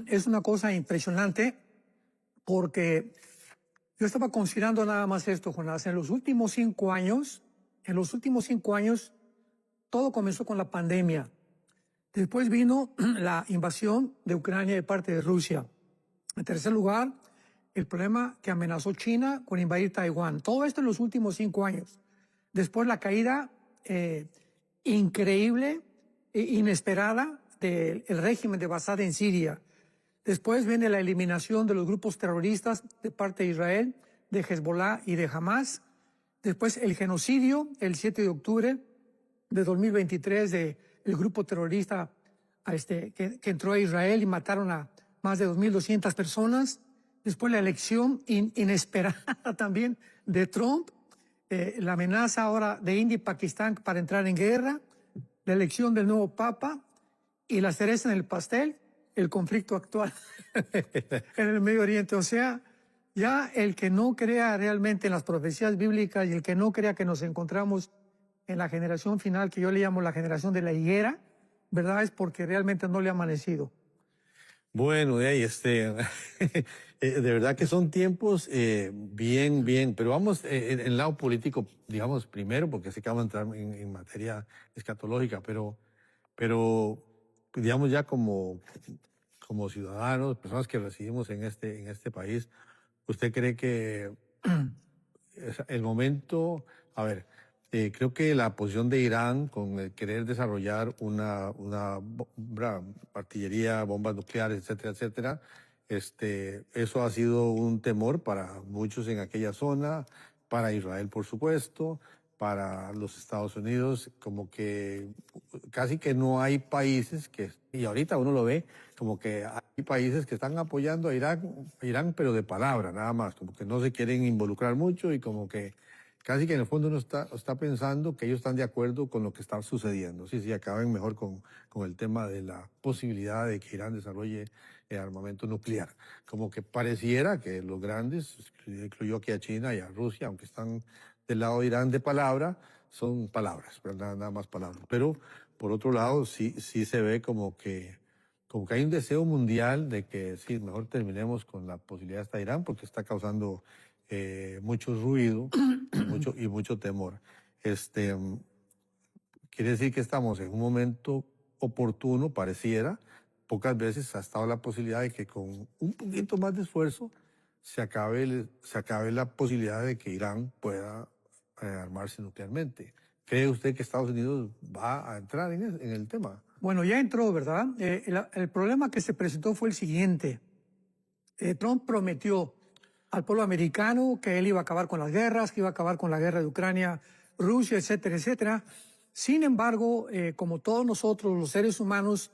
Es una cosa impresionante porque yo estaba considerando nada más esto, Jonás. En los últimos 5 años, todo comenzó con la pandemia. Después vino la invasión de Ucrania de parte de Rusia. En tercer lugar, el problema que amenazó China con invadir Taiwán. Todo esto en los últimos 5 años. Después la caída increíble e inesperada del régimen de Bashar en Siria. Después viene la eliminación de los grupos terroristas de parte de Israel, de Hezbollah y de Hamas. Después el genocidio, el 7 de octubre de 2023, del grupo terrorista que entró a Israel y mataron a más de 2.200 personas. Después la elección inesperada también de Trump, la amenaza ahora de India y Pakistán para entrar en guerra, la elección del nuevo Papa y la cereza en el pastel, el conflicto actual en el Medio Oriente. O sea, ya el que no crea realmente en las profecías bíblicas y el que no crea que nos encontramos en la generación final, que yo le llamo la generación de la higuera, ¿verdad? Es porque realmente no le ha amanecido. Bueno, de ahí, de verdad que son tiempos bien, pero vamos en el lado político, digamos, primero, porque sé que vamos a entrar en materia escatológica, pero digamos ya como ciudadanos, personas que residimos en este país, ¿usted cree que el momento, a ver, creo que la posición de Irán con el querer desarrollar una artillería, bombas nucleares, etcétera, eso ha sido un temor para muchos en aquella zona, para Israel, por supuesto, para los Estados Unidos, como que casi que no hay países y ahorita uno lo ve, como que hay países que están apoyando a Irán, pero de palabra, nada más, como que no se quieren involucrar mucho y como que casi que en el fondo uno está pensando que ellos están de acuerdo con lo que está sucediendo. Sí, acaben mejor con el tema de la posibilidad de que Irán desarrolle armamento nuclear. Como que pareciera que los grandes, incluyó aquí a China y a Rusia, aunque están del lado de Irán de palabra, son palabras, ¿verdad? Nada más palabras. Pero por otro lado, sí se ve como que hay un deseo mundial de que sí, mejor terminemos con la posibilidad de Irán porque está causando mucho ruido y mucho temor. Quiere decir que estamos en un momento oportuno, pareciera. Pocas veces ha estado la posibilidad de que con un poquito más de esfuerzo se acabe la posibilidad de que Irán pueda armarse nuclearmente. ¿Cree usted que Estados Unidos va a entrar en el tema? Bueno, ya entró, ¿verdad? El problema que se presentó fue el siguiente. Trump prometió al pueblo americano que él iba a acabar con las guerras, que iba a acabar con la guerra de Ucrania, Rusia, etcétera. Sin embargo, como todos nosotros, los seres humanos,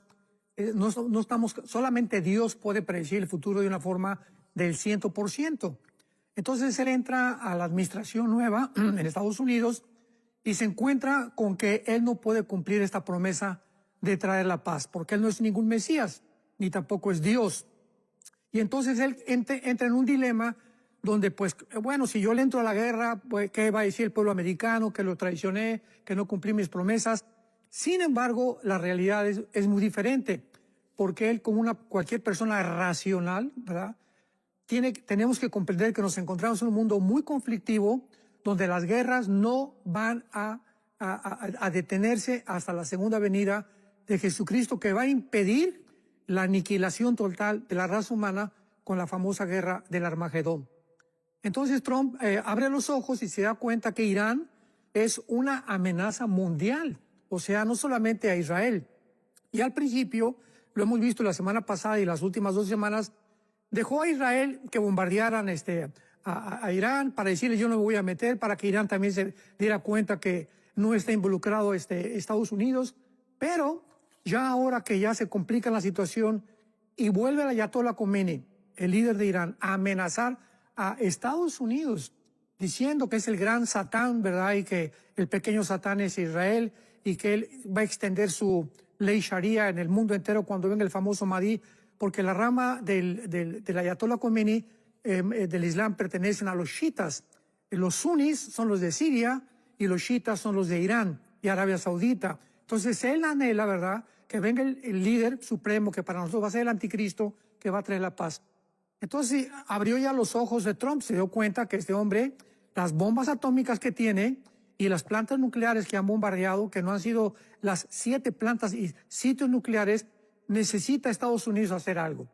no estamos, solamente Dios puede predecir el futuro de una forma del 100%. Entonces él entra a la administración nueva en Estados Unidos y se encuentra con que él no puede cumplir esta promesa de traer la paz, porque él no es ningún Mesías, ni tampoco es Dios. Y entonces él entra en un dilema donde, pues, bueno, si yo le entro a la guerra, pues, ¿qué va a decir el pueblo americano? Que lo traicioné, que no cumplí mis promesas. Sin embargo, la realidad es muy diferente, porque él, como cualquier persona racional, ¿verdad? Tenemos que comprender que nos encontramos en un mundo muy conflictivo, donde las guerras no van a detenerse hasta la segunda venida de Jesucristo, que va a impedir la aniquilación total de la raza humana con la famosa guerra del Armagedón. Entonces Trump abre los ojos y se da cuenta que Irán es una amenaza mundial, o sea, no solamente a Israel. Y al principio, lo hemos visto la semana pasada y las últimas 2 semanas, dejó a Israel que bombardearan a Irán para decirle yo no me voy a meter, para que Irán también se diera cuenta que no está involucrado Estados Unidos. Pero ya ahora que ya se complica la situación y vuelve el Ayatollah Khomeini, el líder de Irán, a amenazar a Estados Unidos, diciendo que es el gran Satán, ¿verdad? Y que el pequeño Satán es Israel y que él va a extender su ley Sharia en el mundo entero cuando venga el famoso Mahdi, porque la rama del Ayatollah Khomeini del Islam pertenecen a los chiitas. Los sunnis son los de Siria y los chiitas son los de Irán y Arabia Saudita. Entonces él anhela, ¿verdad?, que venga el líder supremo, que para nosotros va a ser el anticristo, que va a traer la paz. Entonces abrió ya los ojos de Trump, se dio cuenta que este hombre, las bombas atómicas que tiene y las plantas nucleares que han bombardeado, que no han sido las 7 plantas y sitios nucleares, necesita Estados Unidos hacer algo.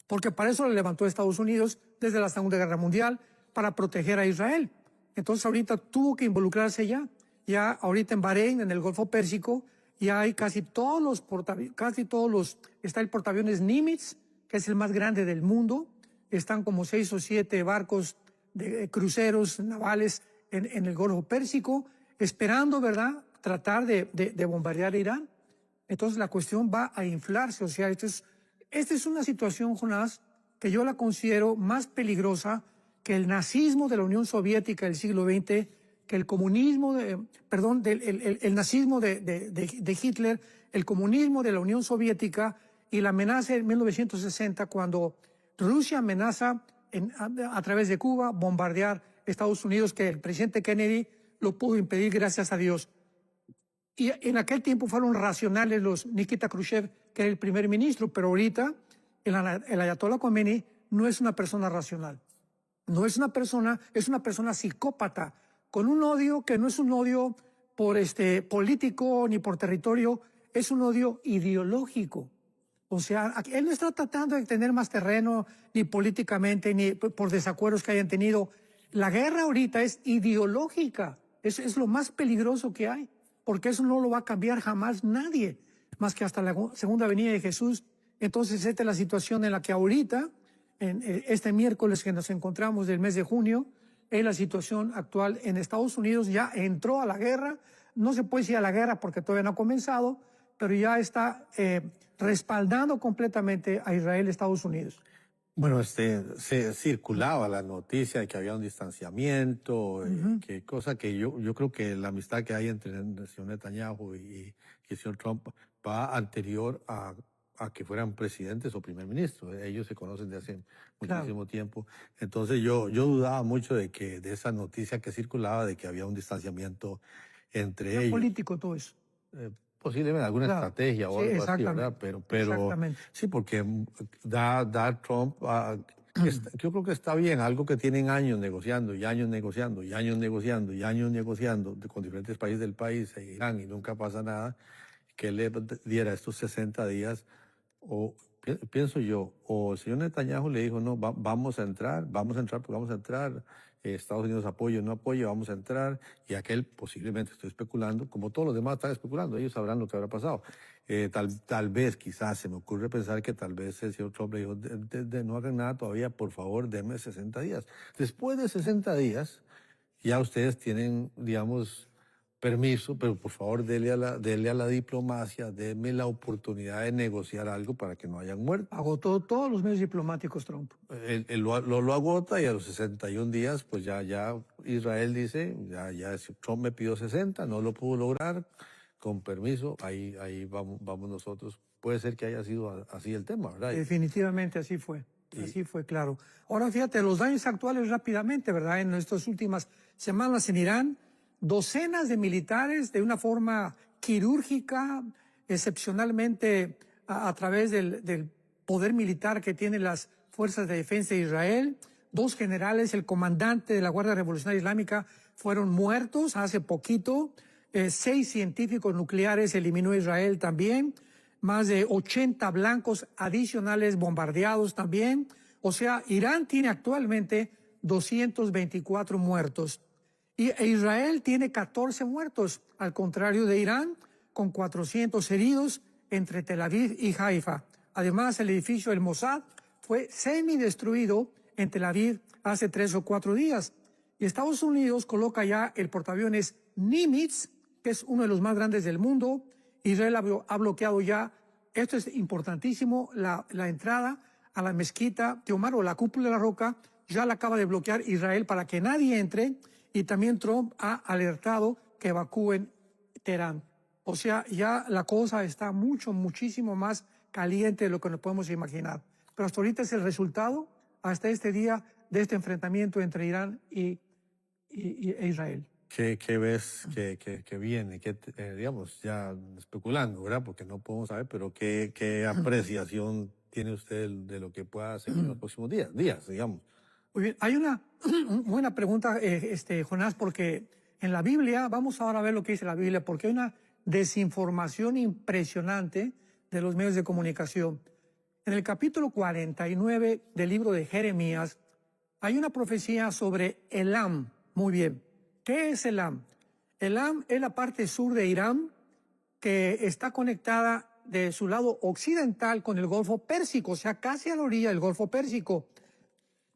Porque para eso le levantó Estados Unidos desde la Segunda Guerra Mundial, para proteger a Israel. Entonces ahorita tuvo que involucrarse ya. Ya ahorita en Bahrein, en el Golfo Pérsico, ya hay está el portaaviones Nimitz, que es el más grande del mundo. Están como 6 o 7 barcos de cruceros navales en el Golfo Pérsico, esperando, ¿verdad?, tratar de bombardear Irán. Entonces la cuestión va a inflarse. O sea, esta es una situación, Jonás, que yo la considero más peligrosa que el nazismo de la Unión Soviética del siglo XX, que el comunismo, el nazismo de Hitler, el comunismo de la Unión Soviética y la amenaza en 1960, cuando Rusia amenaza a través de Cuba bombardear Estados Unidos, que el presidente Kennedy lo pudo impedir, gracias a Dios. Y en aquel tiempo fueron racionales los Nikita Khrushchev, que era el primer ministro, pero ahorita el Ayatollah Khomeini no es una persona racional. No es una persona, es una persona psicópata, con un odio que no es un odio por político ni por territorio, es un odio ideológico. O sea, él no está tratando de tener más terreno, ni políticamente, ni por desacuerdos que hayan tenido. La guerra ahorita es ideológica, es lo más peligroso que hay, porque eso no lo va a cambiar jamás nadie, más que hasta la segunda venida de Jesús. Entonces, esta es la situación en la que ahorita, este miércoles que nos encontramos del mes de junio, es la situación actual en Estados Unidos. Ya entró a la guerra, no se puede decir a la guerra porque todavía no ha comenzado, pero ya está respaldando completamente a Israel, Estados Unidos. Bueno, se circulaba la noticia de que había un distanciamiento, que cosa que yo creo que la amistad que hay entre el señor Netanyahu y el señor Trump va anterior a que fueran presidentes o primer ministro. Ellos se conocen de hace muchísimo tiempo. Entonces yo dudaba mucho de esa noticia que circulaba de que había un distanciamiento entre ellos. Político todo eso. Posiblemente alguna estrategia o algo así, ¿verdad? Pero sí, porque da Trump, yo creo que está bien, algo que tienen años negociando y años negociando y años negociando y años negociando con diferentes países del país e Irán, y nunca pasa nada, que le diera estos 60 días, o pienso yo, o el señor Netanyahu le dijo, no, vamos a entrar, Estados Unidos apoya o no apoya, vamos a entrar, y aquel posiblemente, estoy especulando, como todos los demás están especulando, ellos sabrán lo que habrá pasado. Tal vez, quizás, se me ocurre pensar que tal vez el señor Trump le dijo, no hagan nada todavía, por favor, denme 60 días. Después de 60 días, ya ustedes tienen, digamos, permiso, pero por favor dele a la diplomacia, denme la oportunidad de negociar algo para que no hayan muerto. Agotó todos los medios diplomáticos Trump. Él lo agota, y a los 61 días, pues ya Israel dice, ya Trump me pidió 60, no lo pudo lograr, con permiso, ahí vamos nosotros. Puede ser que haya sido así el tema, ¿verdad? Definitivamente así fue. Así fue, claro. Ahora fíjate, los daños actuales rápidamente, ¿verdad? En estas últimas semanas en Irán, docenas de militares de una forma quirúrgica, excepcionalmente a través del poder militar que tienen las fuerzas de defensa de Israel. 2 generales, el comandante de la Guardia Revolucionaria Islámica, fueron muertos hace poquito. 6 científicos nucleares eliminó Israel también. Más de 80 blancos adicionales bombardeados también. O sea, Irán tiene actualmente 224 muertos. E Israel tiene 14 muertos, al contrario de Irán, con 400 heridos entre Tel Aviv y Haifa. Además, el edificio del Mossad fue semidestruido en Tel Aviv hace 3 o 4 días. Y Estados Unidos coloca ya el portaaviones Nimitz, que es uno de los más grandes del mundo. Israel ha bloqueado ya, esto es importantísimo, la entrada a la mezquita de Omar, o la cúpula de la roca, ya la acaba de bloquear Israel para que nadie entre. Y también Trump ha alertado que evacúen Teherán. O sea, ya la cosa está muchísimo más caliente de lo que nos podemos imaginar. Pero hasta ahorita es el resultado, hasta este día, de este enfrentamiento entre Irán e Israel. ¿Qué ves que viene? Digamos, ya especulando, ¿verdad? Porque no podemos saber, pero ¿qué apreciación tiene usted de lo que pueda hacer en los próximos días, digamos? Muy bien, hay una buena pregunta, Jonás, porque en la Biblia, vamos ahora a ver lo que dice la Biblia, porque hay una desinformación impresionante de los medios de comunicación. En el capítulo 49 del libro de Jeremías, hay una profecía sobre Elam. Muy bien. ¿Qué es Elam? Elam es la parte sur de Irán que está conectada de su lado occidental con el Golfo Pérsico, o sea, casi a la orilla del Golfo Pérsico.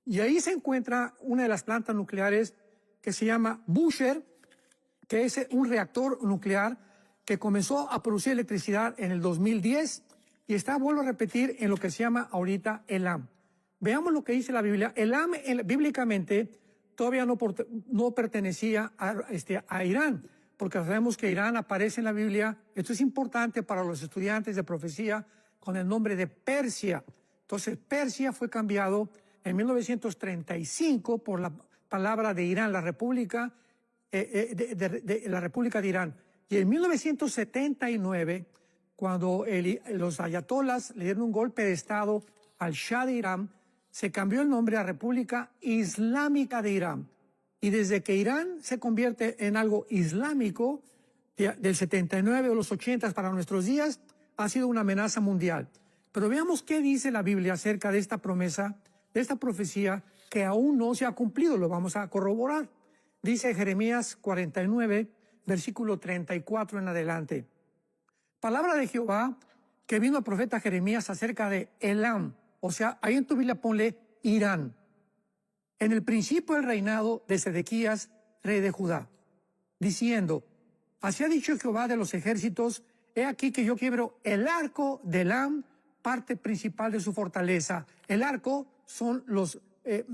Y ahí se encuentra una de las plantas nucleares que se llama Bushehr, que es un reactor nuclear que comenzó a producir electricidad en el 2010 y está, vuelvo a repetir, en lo que se llama ahorita Elam. Veamos lo que dice la Biblia. Elam, bíblicamente, todavía no pertenecía a Irán, porque sabemos que Irán aparece en la Biblia. Esto es importante para los estudiantes de profecía con el nombre de Persia. Entonces, Persia fue cambiado en 1935 por la palabra de Irán, la República, la República de Irán. Y en 1979, cuando los ayatolás le dieron un golpe de Estado al Shah de Irán, se cambió el nombre a República Islámica de Irán. Y desde que Irán se convierte en algo islámico, del 79 o los 80 para nuestros días, ha sido una amenaza mundial. Pero veamos qué dice la Biblia acerca de esta promesa, de esta profecía que aún no se ha cumplido. Lo vamos a corroborar. Dice Jeremías 49, versículo 34 en adelante. Palabra de Jehová que vino al profeta Jeremías acerca de Elam. O sea, ahí en tu Biblia ponle Irán. En el principio del reinado de Sedequías, rey de Judá, diciendo, así ha dicho Jehová de los ejércitos, he aquí que yo quiebro el arco de Elam, parte principal de su fortaleza. El arco son los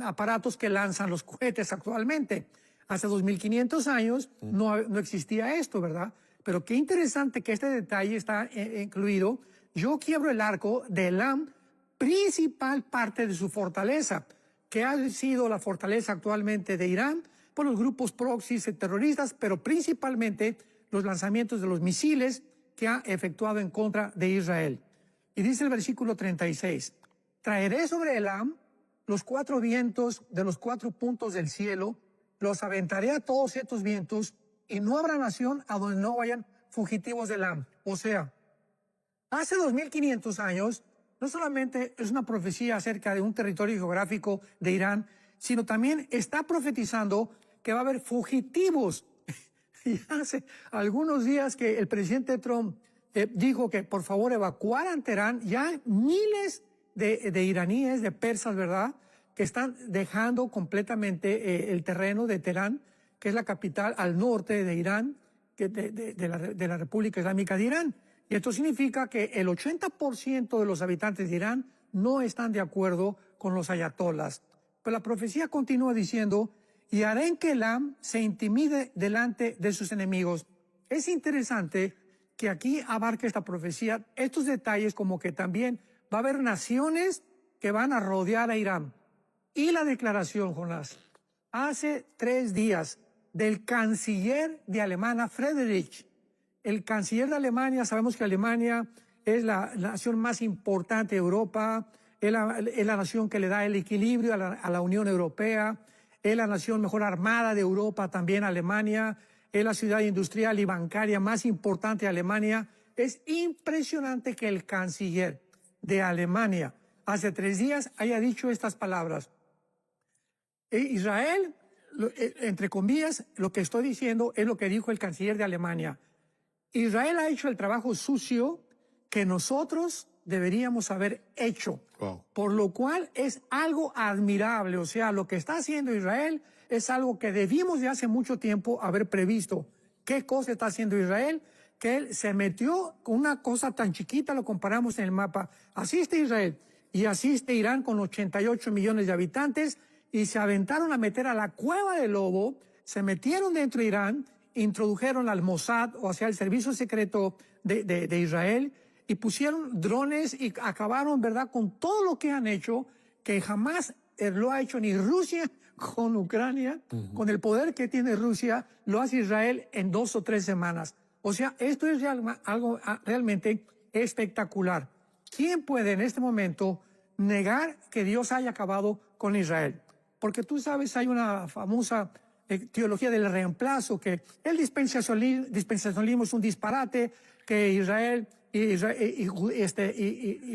aparatos que lanzan los cohetes actualmente. Hace 2500 años no existía esto, ¿verdad? Pero qué interesante que este detalle está incluido. Yo quiebro el arco de Elam, principal parte de su fortaleza, que ha sido la fortaleza actualmente de Irán por los grupos proxies terroristas, pero principalmente los lanzamientos de los misiles que ha efectuado en contra de Israel. Y dice el versículo 36, traeré sobre Elam los 4 vientos de los 4 puntos del cielo, los aventaré a todos estos vientos, y no habrá nación a donde no vayan fugitivos de Elam. O sea, hace 2500 años, no solamente es una profecía acerca de un territorio geográfico de Irán, sino también está profetizando que va a haber fugitivos. Y hace algunos días que el presidente Trump dijo que por favor evacuaran Teherán, ya hay miles de iraníes, de persas, ¿verdad?, que están dejando completamente el terreno de Teherán, que es la capital al norte de Irán, de la República Islámica de Irán. Y esto significa que el 80% de los habitantes de Irán no están de acuerdo con los ayatolás. Pero la profecía continúa diciendo, y haré que Elam se intimide delante de sus enemigos. Es interesante que aquí abarque esta profecía estos detalles, como que también va a haber naciones que van a rodear a Irán. Y la declaración, Jonás, hace 3 días del canciller de Alemania, Friedrich. El canciller de Alemania, sabemos que Alemania es la nación más importante de Europa, es la nación que le da el equilibrio a la Unión Europea, es la nación mejor armada de Europa también, Alemania, es la ciudad industrial y bancaria más importante de Alemania. Es impresionante que el canciller de Alemania hace 3 días haya dicho estas palabras. Israel, entre comillas, lo que estoy diciendo es lo que dijo el canciller de Alemania. Israel ha hecho el trabajo sucio que nosotros deberíamos haber hecho. Wow. Por lo cual es algo admirable. O sea, lo que está haciendo Israel es algo que debimos de hace mucho tiempo haber previsto. ¿Qué cosa está haciendo Israel? Que él se metió con una cosa tan chiquita, lo comparamos en el mapa. Asiste Israel y asiste Irán con 88 millones de habitantes y se aventaron a meter a la cueva del lobo, se metieron dentro de Irán, introdujeron al Mossad, o sea, el servicio secreto de Israel, y pusieron drones y acabaron, ¿verdad?, con todo lo que han hecho, que jamás lo ha hecho ni Rusia con Ucrania, con el poder que tiene Rusia, lo hace Israel en 2 o 3 semanas. O sea, esto es algo realmente espectacular. ¿Quién puede en este momento negar que Dios haya acabado con Israel? Porque tú sabes, hay una famosa teología del reemplazo, que el dispensacionalismo es un disparate, que Israel y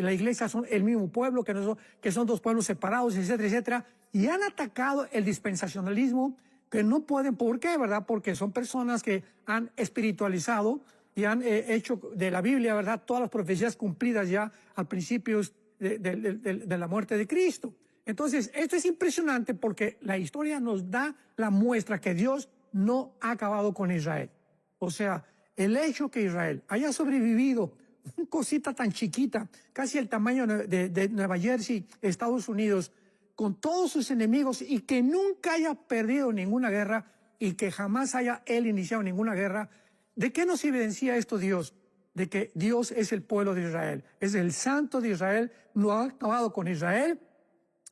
la iglesia son el mismo pueblo, que son dos pueblos separados, etcétera, etcétera. Y han atacado el dispensacionalismo, que no pueden. ¿Por qué, verdad? Porque son personas que han espiritualizado y han hecho de la Biblia, ¿verdad?, todas las profecías cumplidas ya al principio de la muerte de Cristo. Entonces, esto es impresionante porque la historia nos da la muestra que Dios no ha acabado con Israel. O sea, el hecho que Israel haya sobrevivido, una cosita tan chiquita, casi el tamaño de Nueva Jersey, Estados Unidos, con todos sus enemigos, y que nunca haya perdido ninguna guerra y que jamás haya él iniciado ninguna guerra, ¿de qué nos evidencia esto Dios? De que Dios es el pueblo de Israel, es el santo de Israel, no ha acabado con Israel.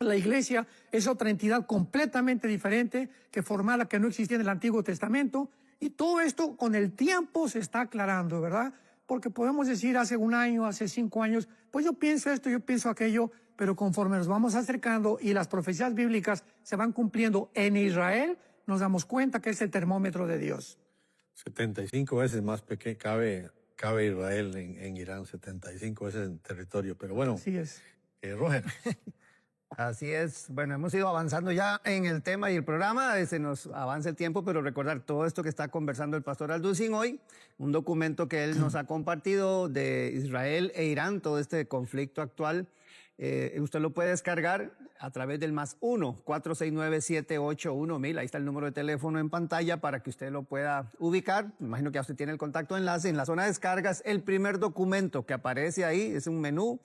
La iglesia es otra entidad completamente diferente, que formada, que no existía en el Antiguo Testamento. Y todo esto con el tiempo se está aclarando, ¿verdad? Porque podemos decir hace 1 año, hace 5 años, pues yo pienso esto, yo pienso aquello, pero conforme nos vamos acercando y las profecías bíblicas se van cumpliendo en Israel, nos damos cuenta que es el termómetro de Dios. 75 veces más pequeño cabe Israel en Irán, 75 veces en territorio. Pero bueno, Así es. Roger. Así es. Bueno, hemos ido avanzando ya en el tema y el programa. Se nos avanza el tiempo, pero recordar todo esto que está conversando el pastor Alducin hoy, un documento que él nos ha compartido de Israel e Irán, todo este conflicto actual. Usted lo puede descargar a través del +1 469-781-1000. Ahí está el número de teléfono en pantalla para que usted lo pueda ubicar. Me imagino que ya usted tiene el contacto enlace. En la zona de descargas, el primer documento que aparece ahí es un menú.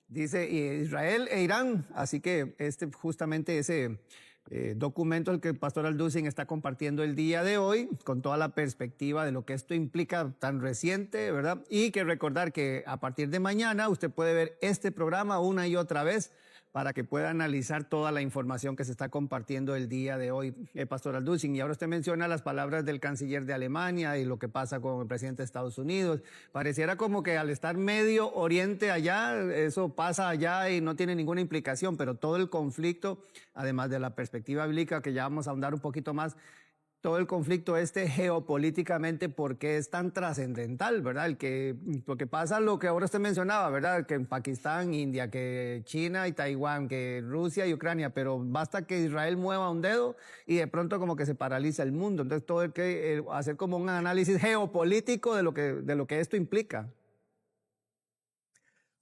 Dice Israel e Irán, así que justamente ese documento el que el pastor Alducin está compartiendo el día de hoy, con toda la perspectiva de lo que esto implica tan reciente, ¿verdad? Y que recordar que a partir de mañana usted puede ver este programa una y otra vez para que pueda analizar toda la información que se está compartiendo el día de hoy, pastor Alducin. Y ahora usted menciona las palabras del canciller de Alemania y lo que pasa con el presidente de Estados Unidos. Pareciera como que al estar Medio Oriente allá, eso pasa allá y no tiene ninguna implicación, pero todo el conflicto, además de la perspectiva bíblica, que ya vamos a ahondar un poquito más, todo el conflicto geopolíticamente, ¿por qué es tan trascendental, verdad? Porque pasa lo que ahora usted mencionaba, ¿verdad? Que en Pakistán, India, que China y Taiwán, que Rusia y Ucrania, pero basta que Israel mueva un dedo y de pronto como que se paraliza el mundo. Entonces todo hay que hacer como un análisis geopolítico de lo que esto implica.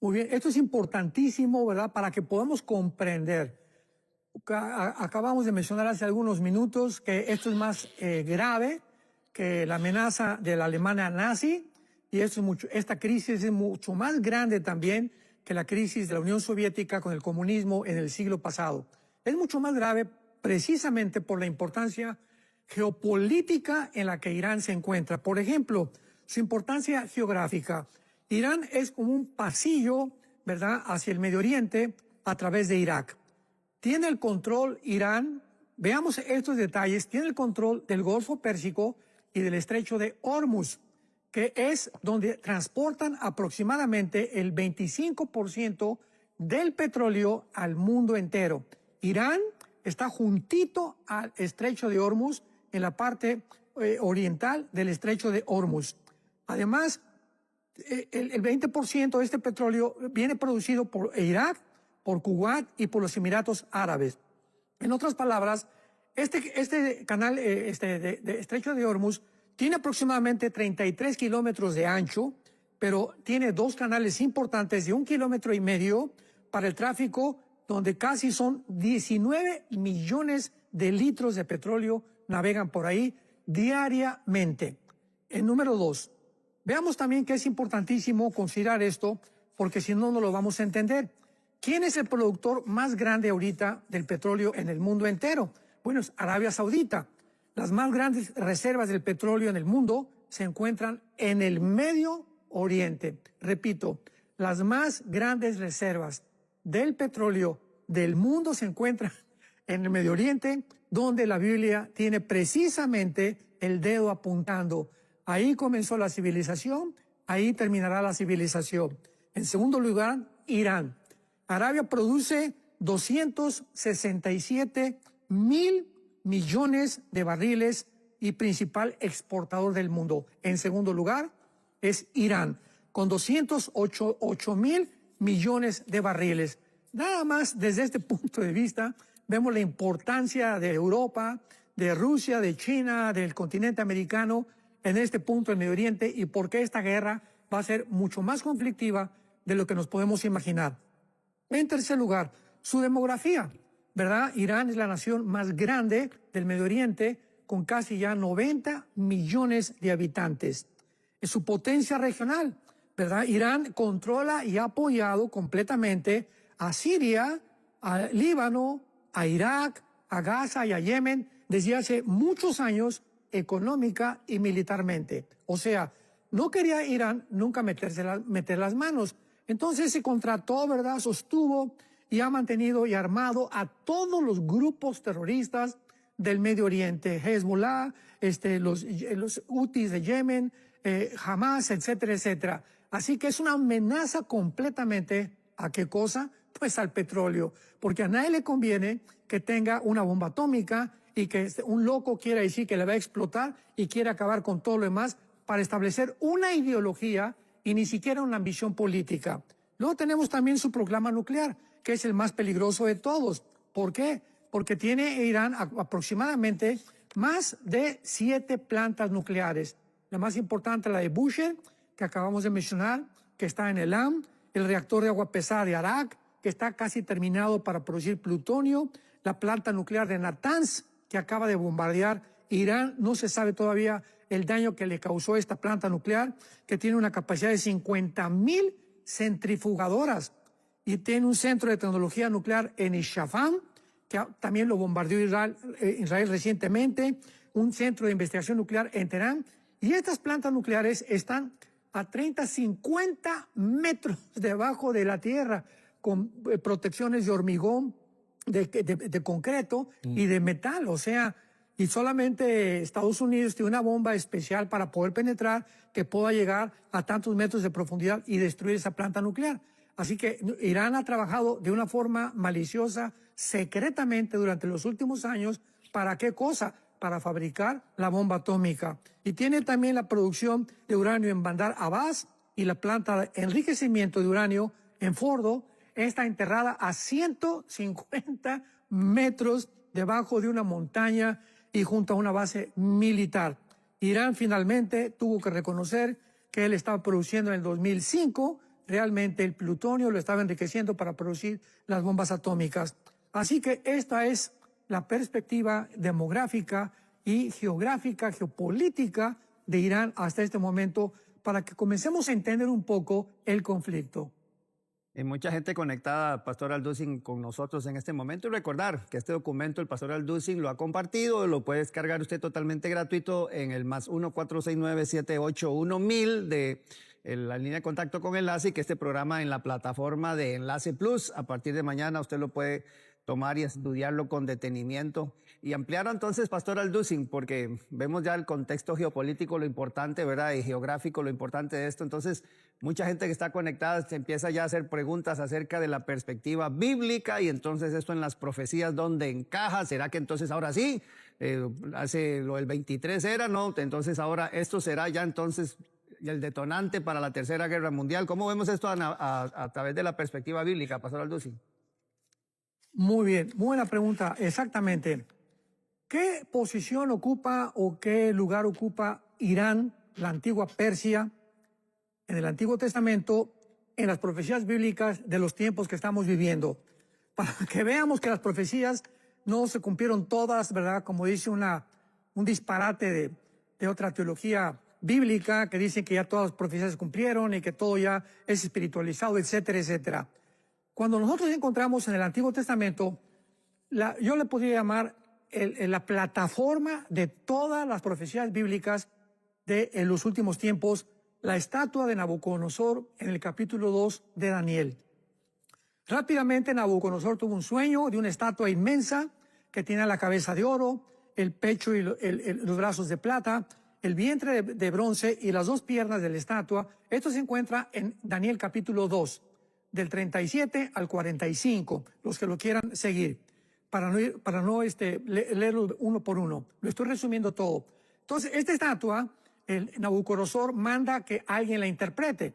Muy bien, esto es importantísimo, ¿verdad? Para que podamos comprender. Acabamos de mencionar hace algunos minutos que esto es más grave que la amenaza de la Alemania nazi, y esta crisis es mucho más grande también que la crisis de la Unión Soviética con el comunismo en el siglo pasado. Es mucho más grave precisamente por la importancia geopolítica en la que Irán se encuentra. Por ejemplo, su importancia geográfica. Irán es como un pasillo, ¿verdad?, hacia el Medio Oriente a través de Irak. Tiene el control Irán, veamos estos detalles, tiene el control del Golfo Pérsico y del Estrecho de Hormuz, que es donde transportan aproximadamente el 25% del petróleo al mundo entero. Irán está juntito al Estrecho de Hormuz, en la parte oriental del Estrecho de Hormuz. Además, el 20% de este petróleo viene producido por Irak, por Kuwait y por los Emiratos Árabes. En otras palabras, este canal, de Estrecho de Hormuz, tiene aproximadamente 33 kilómetros de ancho, pero tiene 2 canales importantes de 1,5 kilómetros para el tráfico, donde casi son 19 millones de litros de petróleo navegan por ahí diariamente. El número 2. Veamos también que es importantísimo considerar esto, porque si no, no lo vamos a entender. ¿Quién es el productor más grande ahorita del petróleo en el mundo entero? Bueno, es Arabia Saudita. Las más grandes reservas del petróleo en el mundo se encuentran en el Medio Oriente. Repito, las más grandes reservas del petróleo del mundo se encuentran en el Medio Oriente, donde la Biblia tiene precisamente el dedo apuntando. Ahí comenzó la civilización, ahí terminará la civilización. En segundo lugar, Irán. Arabia produce 267 mil millones de barriles y principal exportador del mundo. En segundo lugar es Irán, con 208 mil millones de barriles. Nada más desde este punto de vista vemos la importancia de Europa, de Rusia, de China, del continente americano en este punto del Medio Oriente y por qué esta guerra va a ser mucho más conflictiva de lo que nos podemos imaginar. En tercer lugar, su demografía, ¿verdad? Irán es la nación más grande del Medio Oriente con casi ya 90 millones de habitantes. Es su potencia regional, ¿verdad? Irán controla y ha apoyado completamente a Siria, a Líbano, a Irak, a Gaza y a Yemen desde hace muchos años económica y militarmente. O sea, no quería Irán nunca meter las manos. Entonces se contrató, ¿verdad? Sostuvo y ha mantenido y armado a todos los grupos terroristas del Medio Oriente, Hezbollah, los Houthis de Yemen, Hamas, etcétera, etcétera. Así que es una amenaza completamente, ¿a qué cosa? Pues al petróleo, porque a nadie le conviene que tenga una bomba atómica y que un loco quiera decir que le va a explotar y quiere acabar con todo lo demás para establecer una ideología y ni siquiera una ambición política. Luego tenemos también su proclama nuclear, que es el más peligroso de todos. ¿Por qué? Porque tiene Irán aproximadamente más de 7 plantas nucleares. La más importante, la de Bushehr, que acabamos de mencionar, que está en Elam, el reactor de agua pesada de Arak, que está casi terminado para producir plutonio, la planta nuclear de Natanz, que acaba de bombardear Irán. No se sabe todavía el daño que le causó esta planta nuclear, que tiene una capacidad de 50.000 centrifugadoras y tiene un centro de tecnología nuclear en Isfahan, que también lo bombardeó Israel recientemente, un centro de investigación nuclear en Teherán. Y estas plantas nucleares están a 30, 50 metros debajo de la tierra, con protecciones de hormigón, de concreto y de metal. O sea, y solamente Estados Unidos tiene una bomba especial para poder penetrar que pueda llegar a tantos metros de profundidad y destruir esa planta nuclear. Así que Irán ha trabajado de una forma maliciosa, secretamente durante los últimos años. ¿Para qué cosa? Para fabricar la bomba atómica. Y tiene también la producción de uranio en Bandar Abbas y la planta de enriquecimiento de uranio en Fordo. Está enterrada a 150 metros debajo de una montaña y junto a una base militar. Irán finalmente tuvo que reconocer que él estaba produciendo en el 2005 realmente el plutonio, lo estaba enriqueciendo para producir las bombas atómicas. Así que esta es la perspectiva demográfica y geográfica, geopolítica de Irán hasta este momento, para que comencemos a entender un poco el conflicto. Hay mucha gente conectada, Pastor Alducin, con nosotros en este momento. Y recordar que este documento el Pastor Alducin lo ha compartido, lo puede descargar usted totalmente gratuito en el +1 469-781-1000 de la línea de contacto con Enlace, y que este programa en la plataforma de Enlace Plus, a partir de mañana usted lo puede tomar y estudiarlo con detenimiento. Y ampliar entonces, Pastor Alducin, porque vemos ya el contexto geopolítico, lo importante, ¿verdad? Y geográfico, lo importante de esto. Entonces, mucha gente que está conectada se empieza ya a hacer preguntas acerca de la perspectiva bíblica, y entonces esto en las profecías, ¿dónde encaja? ¿Será que entonces ahora sí? Hace lo del 23 era, ¿no? Entonces ahora esto será ya entonces el detonante para la Tercera Guerra Mundial. ¿Cómo vemos esto a través de la perspectiva bíblica, Pastor Alducin? Muy bien, buena pregunta, exactamente. ¿Qué posición ocupa o qué lugar ocupa Irán, la antigua Persia, en el Antiguo Testamento, en las profecías bíblicas de los tiempos que estamos viviendo? Para que veamos que las profecías no se cumplieron todas, ¿verdad? Como dice un disparate de otra teología bíblica que dice que ya todas las profecías se cumplieron y que todo ya es espiritualizado, etcétera, etcétera. Cuando nosotros encontramos en el Antiguo Testamento, yo le podría llamar la plataforma de todas las profecías bíblicas en los últimos tiempos, la estatua de Nabucodonosor en el capítulo 2 de Daniel. Rápidamente Nabucodonosor tuvo un sueño de una estatua inmensa que tiene la cabeza de oro, el pecho y los brazos de plata, el vientre de bronce y las dos piernas de la estatua. Esto se encuentra en Daniel capítulo 2, del 37 al 45, los que lo quieran seguir, para no leerlo uno por uno. Lo estoy resumiendo todo. Entonces, esta estatua, el Nabucodonosor manda que alguien la interprete.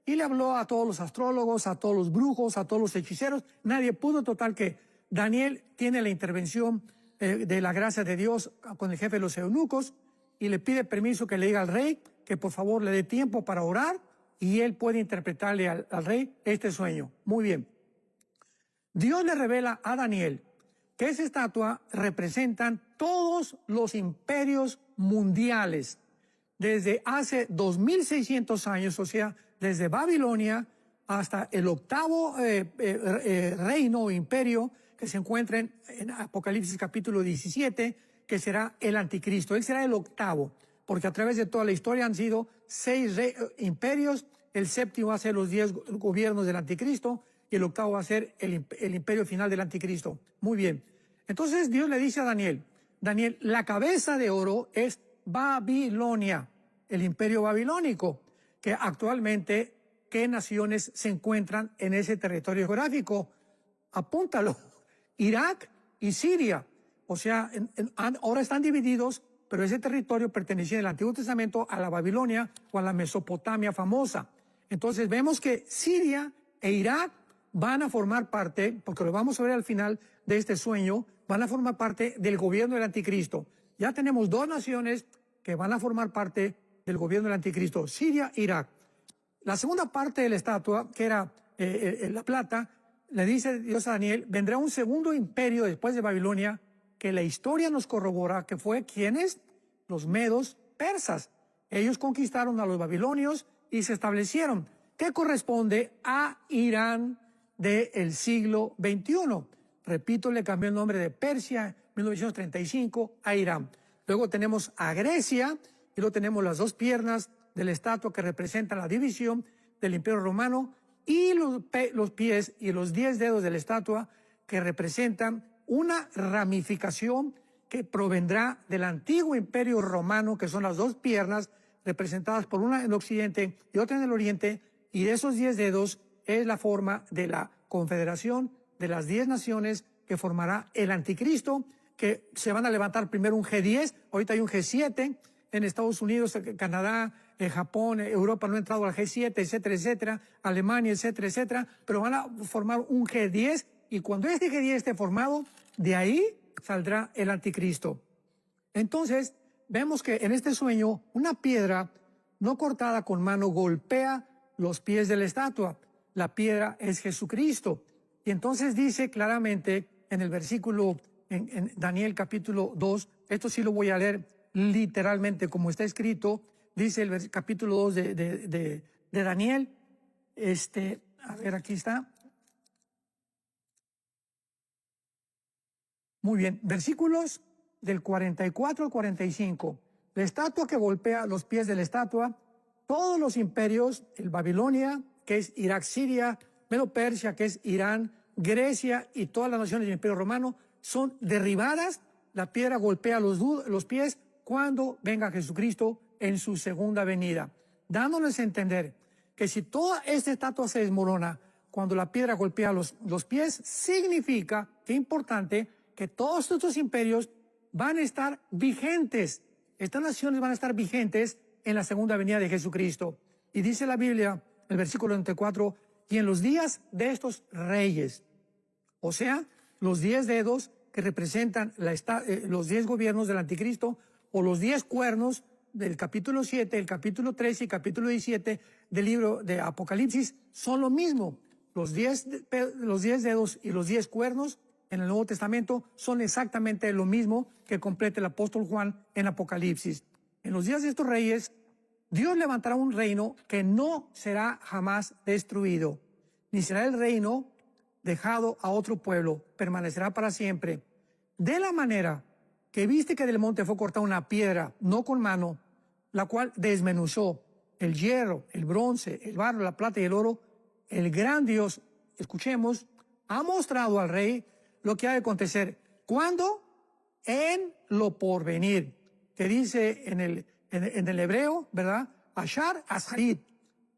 Y le habló a todos los astrólogos, a todos los brujos, a todos los hechiceros. Nadie pudo, total que Daniel tiene la intervención de la gracia de Dios con el jefe de los eunucos y le pide permiso que le diga al rey que por favor le dé tiempo para orar y él puede interpretarle al rey este sueño. Muy bien. Dios le revela a Daniel que esa estatua representan todos los imperios mundiales desde hace 2600 años, o sea, desde Babilonia hasta el octavo reino o imperio que se encuentra en Apocalipsis capítulo 17, que será el anticristo. Él será el octavo, porque a través de toda la historia han sido 6 imperios, el séptimo va a ser los 10 gobiernos del anticristo y el octavo va a ser el imperio final del anticristo. Muy bien. Entonces Dios le dice a Daniel, Daniel, la cabeza de oro es Babilonia, el imperio babilónico, que actualmente, ¿qué naciones se encuentran en ese territorio geográfico? Apúntalo, Irak y Siria. O sea, ahora están divididos, pero ese territorio pertenecía en el Antiguo Testamento a la Babilonia o a la Mesopotamia famosa. Entonces vemos que Siria e Irak van a formar parte, porque lo vamos a ver al final de este sueño, van a formar parte del gobierno del anticristo. Ya tenemos 2 naciones que van a formar parte del gobierno del anticristo, Siria e Irak. La segunda parte de la estatua, que era la plata, le dice Dios a Daniel, vendrá un segundo imperio después de Babilonia, que la historia nos corrobora que fue, ¿quiénes? Los medos persas. Ellos conquistaron a los babilonios y se establecieron, que corresponde a Irán del siglo XXI. Repito, le cambió el nombre de Persia en 1935 a Irán. Luego tenemos a Grecia y luego tenemos las 2 piernas de la estatua que representan la división del Imperio Romano y los pies y los 10 dedos de la estatua que representan una ramificación que provendrá del antiguo Imperio Romano, que son las 2 piernas representadas por una en Occidente y otra en el Oriente, y de esos 10 dedos es la forma de la confederación de las 10 naciones que formará el anticristo, que se van a levantar primero un G10, ahorita hay un G7, en Estados Unidos, Canadá, Japón, Europa no ha entrado al G7, etcétera, etcétera, Alemania, etcétera, etcétera, pero van a formar un G10 y cuando este G10 esté formado, de ahí saldrá el anticristo. Entonces, vemos que en este sueño una piedra no cortada con mano golpea los pies de la estatua. La piedra es Jesucristo. Y entonces dice claramente en el versículo, en Daniel capítulo 2, esto sí lo voy a leer literalmente como está escrito, dice el capítulo 2 de Daniel, a ver, aquí está. Muy bien, versículos del 44 al 45. La estatua que golpea los pies de la estatua, todos los imperios, el Babilonia, que es Irak, Siria, Medo-Persia, que es Irán, Grecia y todas las naciones del Imperio Romano, son derribadas. La piedra golpea los pies cuando venga Jesucristo en su segunda venida, dándoles a entender que si toda esta estatua se desmorona cuando la piedra golpea los pies, significa, qué importante, que todos estos imperios van a estar vigentes. Estas naciones van a estar vigentes en la segunda venida de Jesucristo. Y dice la Biblia, el versículo 24, y en los días de estos reyes, o sea, los 10 dedos que representan los 10 gobiernos del anticristo, o los 10 cuernos del capítulo 7, el capítulo 13 y capítulo 17 del libro de Apocalipsis, son lo mismo. Los 10 dedos y los 10 cuernos en el Nuevo Testamento son exactamente lo mismo que completa el apóstol Juan en Apocalipsis. En los días de estos reyes, Dios levantará un reino que no será jamás destruido, ni será el reino dejado a otro pueblo, permanecerá para siempre. De la manera que viste que del monte fue cortada una piedra, no con mano, la cual desmenuzó el hierro, el bronce, el barro, la plata y el oro, el gran Dios, escuchemos, ha mostrado al rey lo que ha de acontecer. ¿Cuándo? en lo porvenir, que dice en el hebreo, ¿verdad? Ashar Asharit,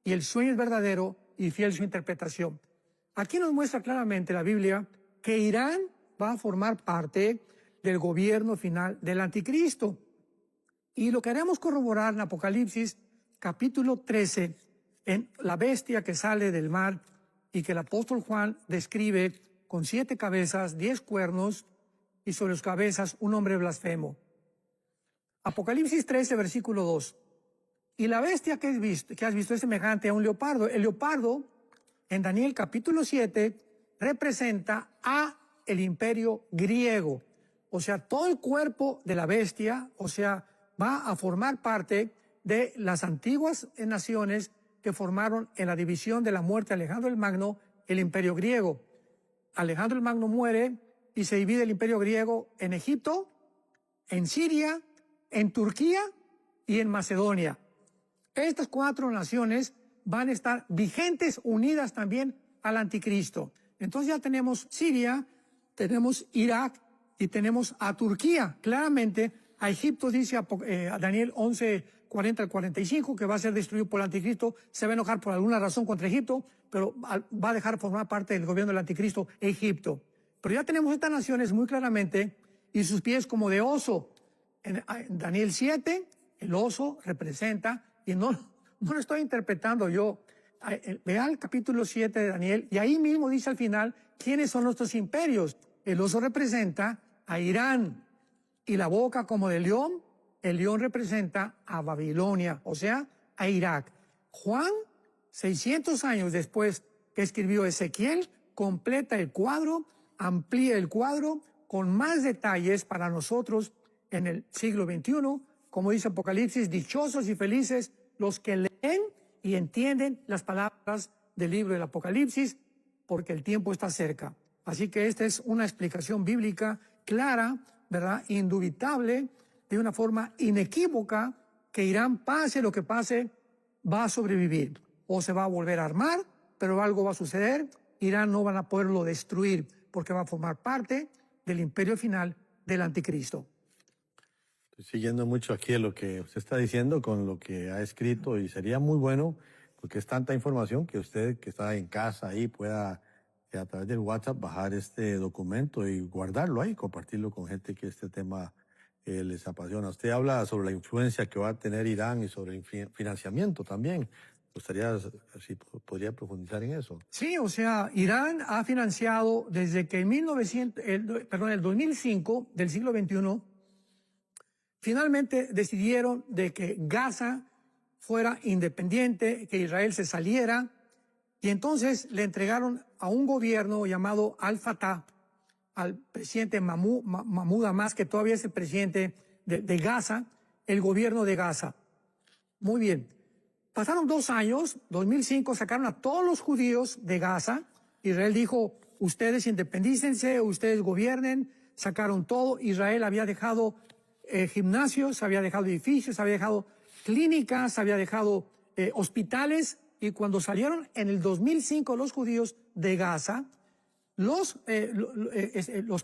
y el sueño es verdadero y fiel su interpretación. Aquí nos muestra claramente la Biblia que Irán va a formar parte del gobierno final del anticristo. Y lo queremos corroborar en Apocalipsis capítulo 13, en la bestia que sale del mar y que el apóstol Juan describe con 7 cabezas, 10 cuernos y sobre sus cabezas un hombre blasfemo. Apocalipsis 13, versículo 2. Y la bestia que has visto es semejante a un leopardo. El leopardo, en Daniel capítulo 7, representa a el imperio griego. O sea, todo el cuerpo de la bestia, o sea, va a formar parte de las antiguas naciones que formaron en la división de la muerte de Alejandro el Magno, el imperio griego. Alejandro el Magno muere y se divide el imperio griego en Egipto, en Siria, en Turquía y en Macedonia. Estas 4 naciones van a estar vigentes, unidas también al anticristo. Entonces ya tenemos Siria, tenemos Irak y tenemos a Turquía. Claramente a Egipto dice a Daniel 11, 40 al 45 que va a ser destruido por el anticristo. Se va a enojar por alguna razón contra Egipto, pero va a dejar formar parte del gobierno del anticristo Egipto. Pero ya tenemos estas naciones muy claramente y sus pies como de oso. En Daniel 7, el oso representa, y no lo estoy interpretando yo. Vea el capítulo 7 de Daniel, y ahí mismo dice al final quiénes son nuestros imperios. El oso representa a Irán, y la boca como de león, el león representa a Babilonia, o sea, a Irak. Juan, 600 años después que escribió Ezequiel, completa el cuadro, amplía el cuadro con más detalles para nosotros en el siglo XXI. Como dice Apocalipsis, dichosos y felices los que leen y entienden las palabras del libro del Apocalipsis, porque el tiempo está cerca. Así que esta es una explicación bíblica clara, ¿verdad? Indubitable, de una forma inequívoca, que Irán, pase lo que pase, va a sobrevivir. O se va a volver a armar, pero algo va a suceder. Irán no van a poderlo destruir, porque va a formar parte del imperio final del anticristo. Estoy siguiendo mucho aquí lo que usted está diciendo con lo que ha escrito, y sería muy bueno, porque es tanta información, que usted que está en casa ahí pueda a través del WhatsApp bajar este documento y guardarlo ahí, compartirlo con gente que este tema les apasiona. Usted habla sobre la influencia que va a tener Irán y sobre el financiamiento también. Me gustaría si podría profundizar en eso. Sí, o sea, Irán ha financiado desde que el 2005 del siglo XXI, finalmente decidieron de que Gaza fuera independiente, que Israel se saliera, y entonces le entregaron a un gobierno llamado Al-Fatah, al presidente Mahmoud Abbas, que todavía es el presidente de Gaza, el gobierno de Gaza. Muy bien. Pasaron 2 años, 2005, sacaron a todos los judíos de Gaza. Israel dijo, ustedes independícense, ustedes gobiernen. Sacaron todo. Israel había dejado gimnasios, había dejado edificios, había dejado clínicas, había dejado hospitales. Y cuando salieron en el 2005 los judíos de Gaza, los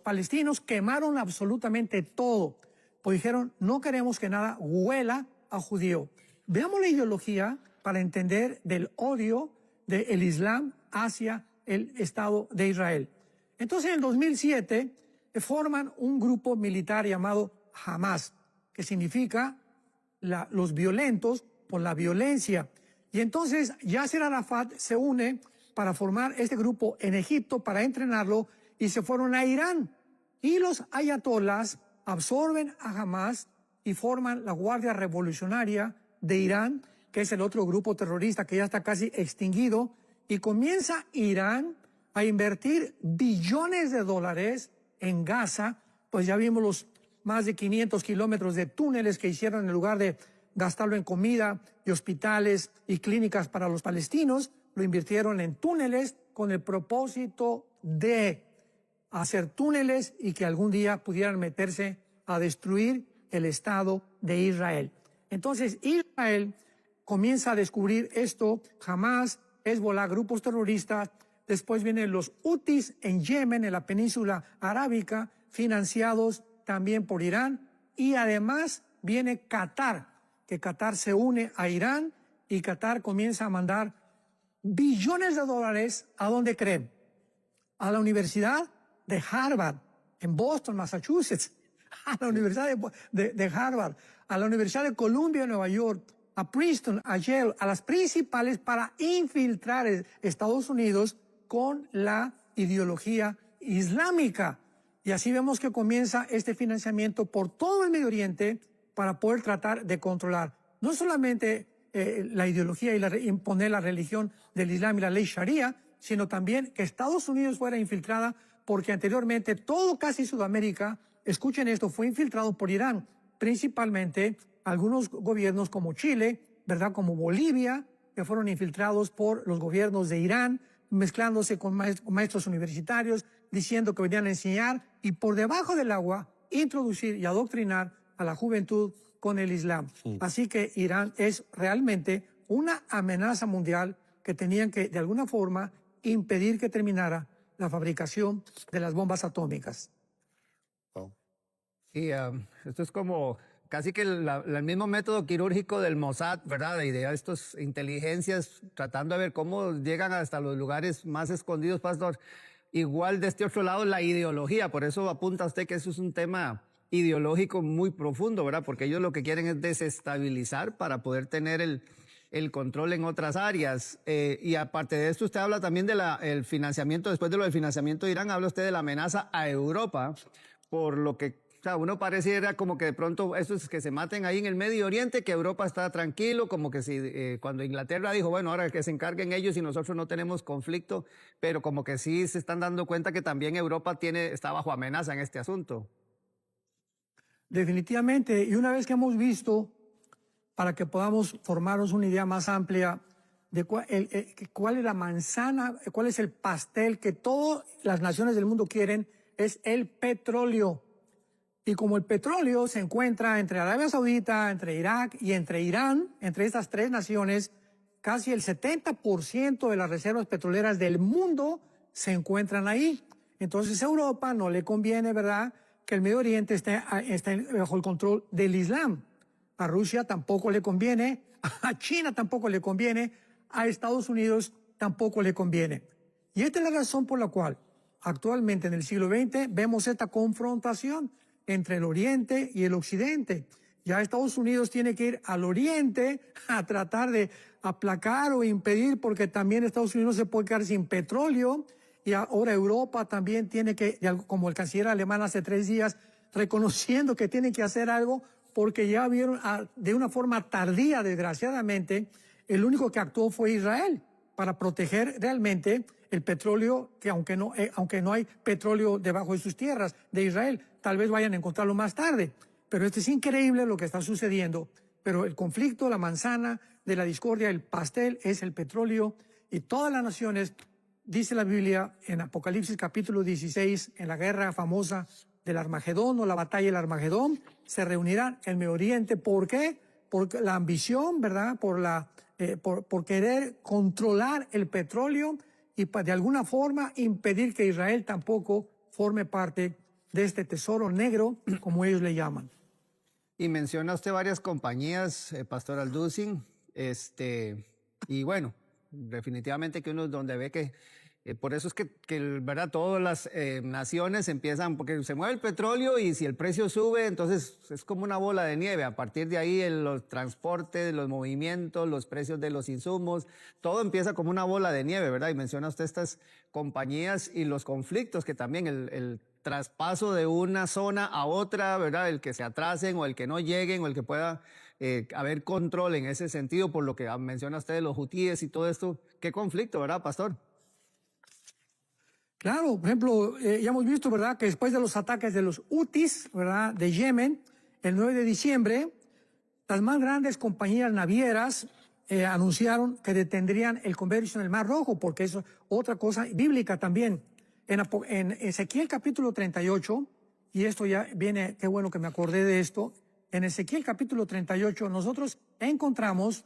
palestinos quemaron absolutamente todo. Pues dijeron, no queremos que nada huela a judío. Veamos la ideología para entender del odio del Islam hacia el Estado de Israel. Entonces, en el 2007, forman un grupo militar llamado Hamas, que significa los violentos por la violencia. Y entonces Yasser Arafat se une para formar este grupo en Egipto, para entrenarlo, y se fueron a Irán. Y los ayatolás absorben a Hamas y forman la Guardia Revolucionaria de Irán, que es el otro grupo terrorista que ya está casi extinguido, y comienza Irán a invertir billones de dólares en Gaza. Pues ya vimos los más de 500 kilómetros de túneles que hicieron en lugar de gastarlo en comida y hospitales y clínicas para los palestinos, lo invirtieron en túneles con el propósito de hacer túneles y que algún día pudieran meterse a destruir el Estado de Israel. Entonces Israel comienza a descubrir esto, Hamas, Hezbollah, grupos terroristas, después vienen los Hutis en Yemen, en la península arábica, financiados también por Irán, y además viene Qatar, que Qatar se une a Irán y Qatar comienza a mandar billones de dólares. ¿A dónde creen? A la Universidad de Harvard, en Boston, Massachusetts, a la Universidad de Harvard, a la Universidad de Columbia, Nueva York, a Princeton, a Yale, a las principales, para infiltrar Estados Unidos con la ideología islámica. Y así vemos que comienza este financiamiento por todo el Medio Oriente para poder tratar de controlar no solamente la ideología y imponer la religión del Islam y la ley Sharia, sino también que Estados Unidos fuera infiltrada, porque anteriormente todo casi Sudamérica, escuchen esto, fue infiltrado por Irán, principalmente algunos gobiernos como Chile, ¿verdad? Como Bolivia, que fueron infiltrados por los gobiernos de Irán, mezclándose con maestros universitarios, diciendo que venían a enseñar y por debajo del agua introducir y adoctrinar a la juventud con el Islam. Así que Irán es realmente una amenaza mundial que tenían que, de alguna forma, impedir que terminara la fabricación de las bombas atómicas. Y esto es como casi que el mismo método quirúrgico del Mossad, ¿verdad? Y de estas inteligencias tratando de ver cómo llegan hasta los lugares más escondidos, pastor. Igual de este otro lado, la ideología. Por eso apunta usted que eso es un tema ideológico muy profundo, ¿verdad? Porque ellos lo que quieren es desestabilizar para poder tener el control en otras áreas. Y aparte de esto, usted habla también del financiamiento, después de lo del financiamiento de Irán, habla usted de la amenaza a Europa, por lo que, o sea, uno pareciera como que de pronto esos que se maten ahí en el Medio Oriente, que Europa está tranquilo, como que si cuando Inglaterra dijo, bueno, ahora que se encarguen ellos y nosotros no tenemos conflicto, pero como que sí se están dando cuenta que también Europa está bajo amenaza en este asunto. Definitivamente, y una vez que hemos visto, para que podamos formarnos una idea más amplia de cuál es la manzana, cuál es el pastel que todas las naciones del mundo quieren, es el petróleo. Y como el petróleo se encuentra entre Arabia Saudita, entre Irak y entre Irán, entre estas tres naciones, casi el 70% de las reservas petroleras del mundo se encuentran ahí. Entonces a Europa no le conviene, ¿verdad?, que el Medio Oriente esté bajo el control del Islam. A Rusia tampoco le conviene, a China tampoco le conviene, a Estados Unidos tampoco le conviene. Y esta es la razón por la cual actualmente en el siglo XX vemos esta confrontación entre el Oriente y el Occidente. Ya Estados Unidos tiene que ir al Oriente a tratar de aplacar o impedir, porque también Estados Unidos se puede quedar sin petróleo. Y ahora Europa también tiene que, como el canciller alemán hace 3 días, reconociendo que tienen que hacer algo, porque ya vieron de una forma tardía, desgraciadamente, el único que actuó fue Israel para proteger realmente el petróleo, que aunque no hay petróleo debajo de sus tierras de Israel, tal vez vayan a encontrarlo más tarde. Pero esto es increíble lo que está sucediendo. Pero el conflicto, la manzana de la discordia, el pastel es el petróleo, y todas las naciones, dice la Biblia en Apocalipsis capítulo 16, en la guerra famosa del Armagedón o la batalla del Armagedón, se reunirán en el Medio Oriente. ¿Por qué? Por la ambición, ¿verdad? Por querer controlar el petróleo y de alguna forma impedir que Israel tampoco forme parte de este tesoro negro, como ellos le llaman. Y menciona usted varias compañías, Pastor Alducin, y bueno, definitivamente que uno es donde ve que por eso es que ¿verdad? Todas las naciones empiezan, porque se mueve el petróleo y si el precio sube, entonces es como una bola de nieve. A partir de ahí los transportes, los movimientos, los precios de los insumos, todo empieza como una bola de nieve, ¿verdad? Y menciona usted estas compañías y los conflictos que también el traspaso de una zona a otra, ¿verdad? El que se atrasen o el que no lleguen o el que pueda haber control en ese sentido, por lo que menciona usted de los hutíes y todo esto. Qué conflicto, ¿verdad, pastor? Claro, por ejemplo, ya hemos visto, ¿verdad?, que después de los ataques de los hutis, ¿verdad?, de Yemen, el 9 de diciembre, las más grandes compañías navieras anunciaron que detendrían el comercio en el Mar Rojo, porque eso es otra cosa bíblica también. En Ezequiel capítulo 38, y esto ya viene, qué bueno que me acordé de esto, en Ezequiel capítulo 38 nosotros encontramos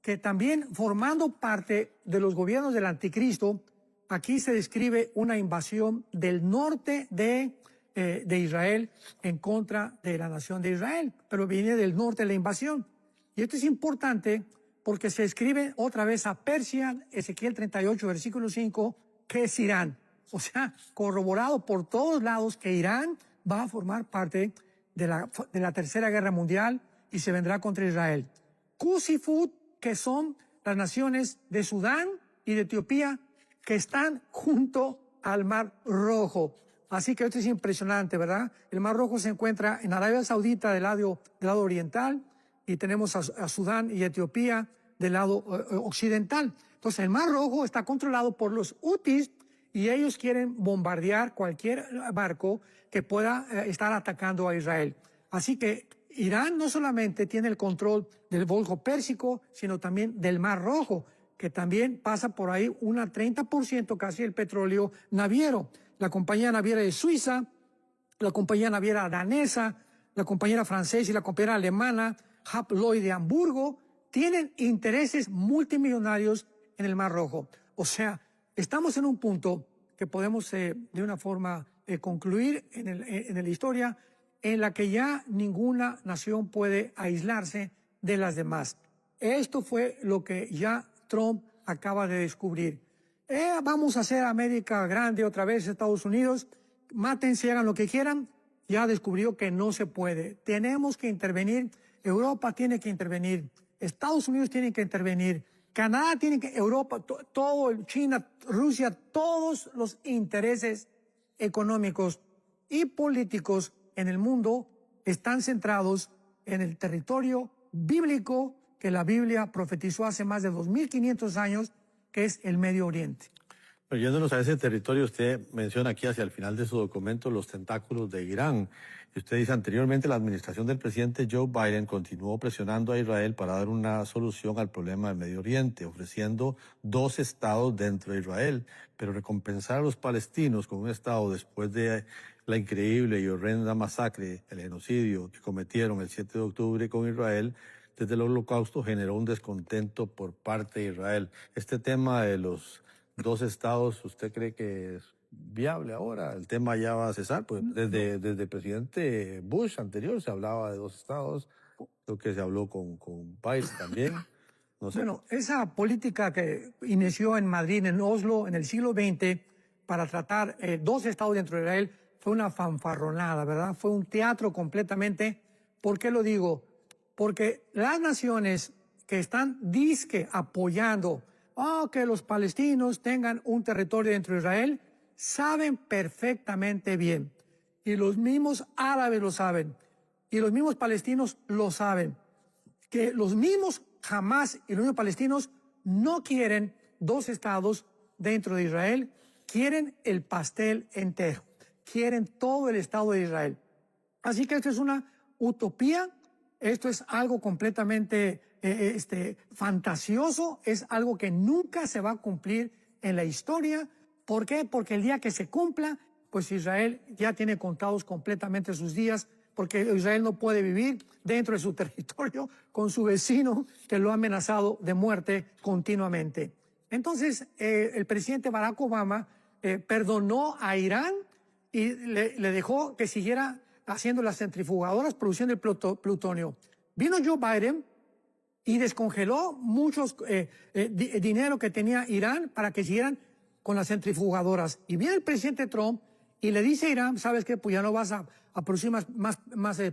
que también formando parte de los gobiernos del anticristo, aquí se describe una invasión del norte de de Israel en contra de la nación de Israel, pero viene del norte la invasión. Y esto es importante porque se escribe otra vez a Persia, Ezequiel 38, versículo 5, que es Irán. O sea, corroborado por todos lados que Irán va a formar parte de la Tercera Guerra Mundial y se vendrá contra Israel. Cus y Fud, que son las naciones de Sudán y de Etiopía, que están junto al Mar Rojo. Así que esto es impresionante, ¿verdad? El Mar Rojo se encuentra en Arabia Saudita del lado oriental y tenemos a Sudán y Etiopía del lado occidental. Entonces el Mar Rojo está controlado por los Hutis y ellos quieren bombardear cualquier barco que pueda estar atacando a Israel. Así que Irán no solamente tiene el control del Golfo Pérsico, sino también del Mar Rojo, que también pasa por ahí un 30% casi el petróleo naviero. La compañía naviera de Suiza, la compañía naviera danesa, la compañía francesa y la compañía alemana, Hapag-Lloyd de Hamburgo, tienen intereses multimillonarios en el Mar Rojo. O sea, estamos en un punto que podemos de una forma concluir en la historia en la que ya ninguna nación puede aislarse de las demás. Esto fue lo que ya Trump acaba de descubrir. Vamos a hacer América grande otra vez, Estados Unidos, mátense, hagan lo que quieran. Ya descubrió que no se puede. Tenemos que intervenir, Europa tiene que intervenir, Estados Unidos tiene que intervenir, Canadá tiene que, Europa, todo, China, Rusia, todos los intereses económicos y políticos en el mundo están centrados en el territorio bíblico que la Biblia profetizó hace más de 2500 años, que es el Medio Oriente. Pero yéndonos a ese territorio, usted menciona aquí hacia el final de su documento los tentáculos de Irán. Y usted dice, anteriormente la administración del presidente Joe Biden continuó presionando a Israel para dar una solución al problema del Medio Oriente, ofreciendo 2 estados dentro de Israel, pero recompensar a los palestinos con un estado después de la increíble y horrenda masacre, el genocidio que cometieron el 7 de octubre con Israel, desde el Holocausto generó un descontento por parte de Israel. Este tema de los 2 estados, ¿usted cree que es viable ahora? ¿El tema ya va a cesar? Pues desde el presidente Bush anterior se hablaba de 2 estados, lo que se habló con Biden también. No sé. Bueno, esa política que inició en Madrid, en Oslo, en el siglo XX, para tratar 2 estados dentro de Israel, fue una fanfarronada, ¿verdad? Fue un teatro completamente. ¿Por qué lo digo? Porque las naciones que están apoyando que los palestinos tengan un territorio dentro de Israel, saben perfectamente bien. Y los mismos árabes lo saben. Y los mismos palestinos lo saben. Que los mismos Hamás y los mismos palestinos no quieren 2 estados dentro de Israel, quieren el pastel entero. Quieren todo el Estado de Israel. Así que esto es una utopía, esto es algo completamente fantasioso, es algo que nunca se va a cumplir en la historia. ¿Por qué? Porque el día que se cumpla, pues Israel ya tiene contados completamente sus días, porque Israel no puede vivir dentro de su territorio con su vecino que lo ha amenazado de muerte continuamente. Entonces, el presidente Barack Obama perdonó a Irán y le dejó que siguiera haciendo las centrifugadoras, produciendo el plutonio. Vino Joe Biden y descongeló muchos dinero que tenía Irán para que siguieran con las centrifugadoras. Y viene el presidente Trump y le dice a Irán, ¿sabes qué? Pues ya no vas a producir más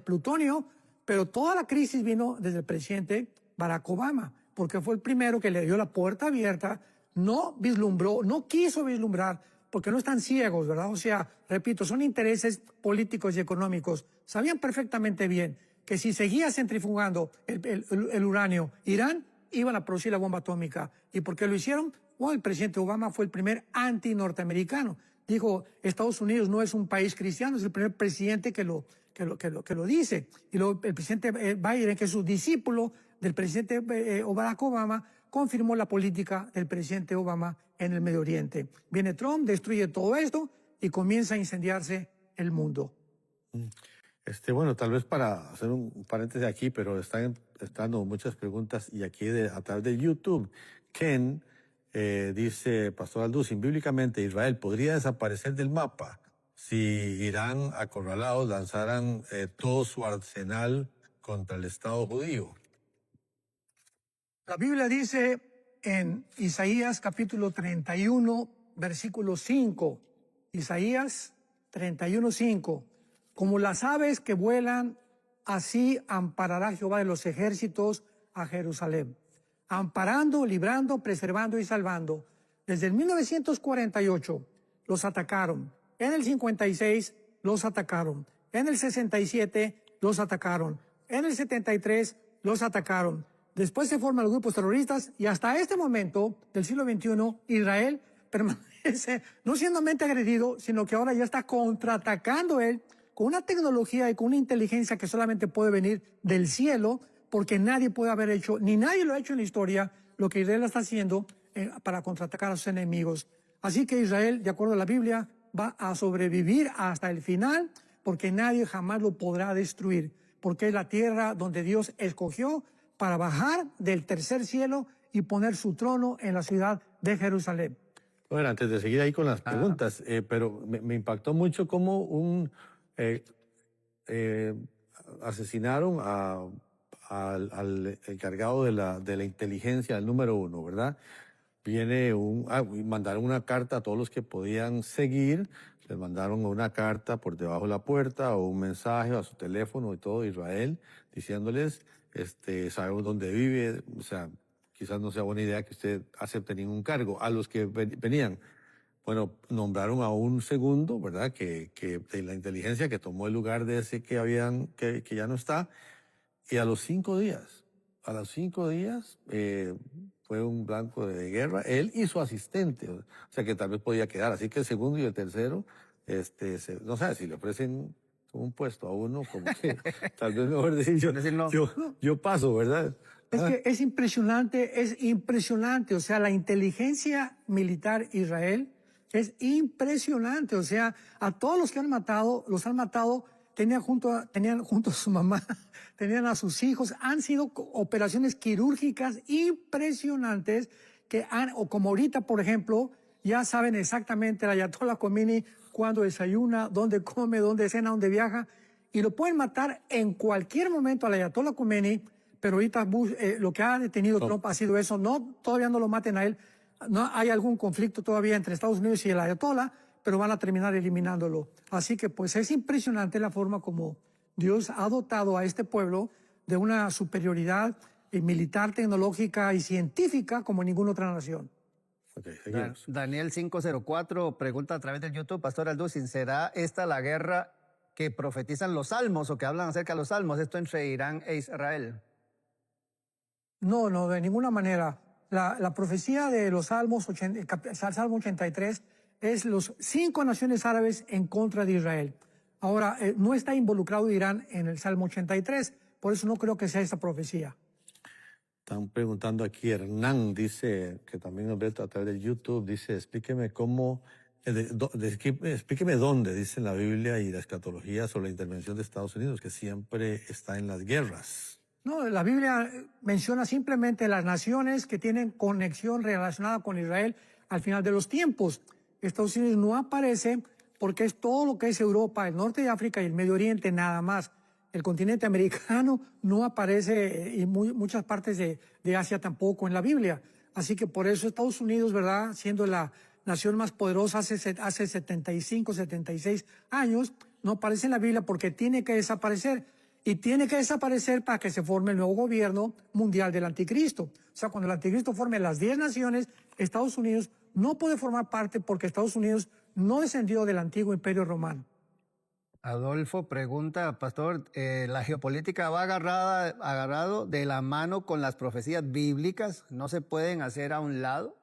plutonio, pero toda la crisis vino desde el presidente Barack Obama, porque fue el primero que le dio la puerta abierta, no vislumbró, no quiso vislumbrar, porque no están ciegos, ¿verdad? O sea, repito, son intereses políticos y económicos. Sabían perfectamente bien que si seguía centrifugando el uranio, Irán iban a producir la bomba atómica. ¿Y por qué lo hicieron? Bueno, el presidente Obama fue el primer anti-norteamericano. Dijo, Estados Unidos no es un país cristiano, es el primer presidente que lo dice. Y luego el presidente Biden, que es su discípulo del presidente Barack Obama, confirmó la política del presidente Obama en el Medio Oriente. Viene Trump, destruye todo esto y comienza a incendiarse el mundo. Bueno, tal vez para hacer un paréntesis aquí, pero están dando muchas preguntas y aquí a través de YouTube. Ken dice, Pastor Alducin, bíblicamente Israel podría desaparecer del mapa si Irán, acorralados, lanzaran todo su arsenal contra el Estado judío? La Biblia dice en Isaías capítulo 31, versículo 5, Isaías 31, 5, como las aves que vuelan, así amparará Jehová de los ejércitos a Jerusalén, amparando, librando, preservando y salvando. Desde el 1948 los atacaron, en el 56 los atacaron, en el 67 los atacaron, en el 73 los atacaron. Después se forman los grupos terroristas y hasta este momento del siglo XXI Israel permanece no siendo mente agredido, sino que ahora ya está contraatacando él con una tecnología y con una inteligencia que solamente puede venir del cielo, porque nadie puede haber hecho, ni nadie lo ha hecho en la historia, lo que Israel está haciendo para contraatacar a sus enemigos. Así que Israel, de acuerdo a la Biblia, va a sobrevivir hasta el final, porque nadie jamás lo podrá destruir, porque es la tierra donde Dios escogió para bajar del tercer cielo y poner su trono en la ciudad de Jerusalén. Bueno, antes de seguir ahí con las preguntas, pero me impactó mucho cómo asesinaron al encargado de la inteligencia, el número 1, ¿verdad? Mandaron una carta a todos los que podían seguir, les mandaron una carta por debajo de la puerta o un mensaje a su teléfono y todo, Israel, diciéndoles, sabemos dónde vive, o sea, quizás no sea buena idea que usted acepte ningún cargo. A los que venían, bueno, nombraron a un segundo, ¿verdad? Que de la inteligencia que tomó el lugar de ese que ya no está. Y a los 5 días, fue un blanco de guerra, él y su asistente, o sea que tal vez podía quedar. Así que el segundo y el tercero, no sé, si le ofrecen un puesto a uno, como que tal vez mejor decir yo paso, ¿verdad? Es que es impresionante, o sea, la inteligencia militar Israel es impresionante, o sea, a todos los que los han matado, tenían junto a su mamá, tenían a sus hijos, han sido operaciones quirúrgicas impresionantes o como ahorita, por ejemplo, ya saben exactamente el Ayatollah Khomeini cuándo desayuna, dónde come, dónde cena, dónde viaja, y lo pueden matar en cualquier momento al Ayatollah Khomeini, pero ahorita lo que ha detenido Trump ha sido eso. Todavía no lo maten a él. No hay algún conflicto todavía entre Estados Unidos y el Ayatollah, pero van a terminar eliminándolo. Así que pues es impresionante la forma como Dios ha dotado a este pueblo de una superioridad militar, tecnológica y científica como ninguna otra nación. Okay, seguimos. Daniel 504 pregunta a través del YouTube, Pastor Alducin, ¿será esta la guerra que profetizan los salmos o que hablan acerca de los salmos, esto entre Irán e Israel? No, de ninguna manera. La profecía de los Salmos, Salmo 83, es los 5 naciones árabes en contra de Israel. Ahora, no está involucrado Irán en el Salmo 83, por eso no creo que sea esa profecía. Están preguntando aquí, Hernán dice, que también nos ve a través de YouTube, dice, explíqueme explíqueme dónde dice en la Biblia y la escatología sobre la intervención de Estados Unidos, que siempre está en las guerras. No, la Biblia menciona simplemente las naciones que tienen conexión relacionada con Israel al final de los tiempos. Estados Unidos no aparece porque es todo lo que es Europa, el norte de África y el Medio Oriente nada más. El continente americano no aparece y muchas partes de Asia tampoco en la Biblia. Así que por eso Estados Unidos, ¿verdad?, siendo la nación más poderosa hace 75, 76 años, no aparece en la Biblia porque tiene que desaparecer. Y tiene que desaparecer para que se forme el nuevo gobierno mundial del anticristo. O sea, cuando el anticristo forme las 10 naciones, Estados Unidos no puede formar parte porque Estados Unidos no descendió del antiguo imperio romano. Adolfo pregunta, Pastor, ¿la geopolítica va agarrado de la mano con las profecías bíblicas? ¿No se pueden hacer a un lado?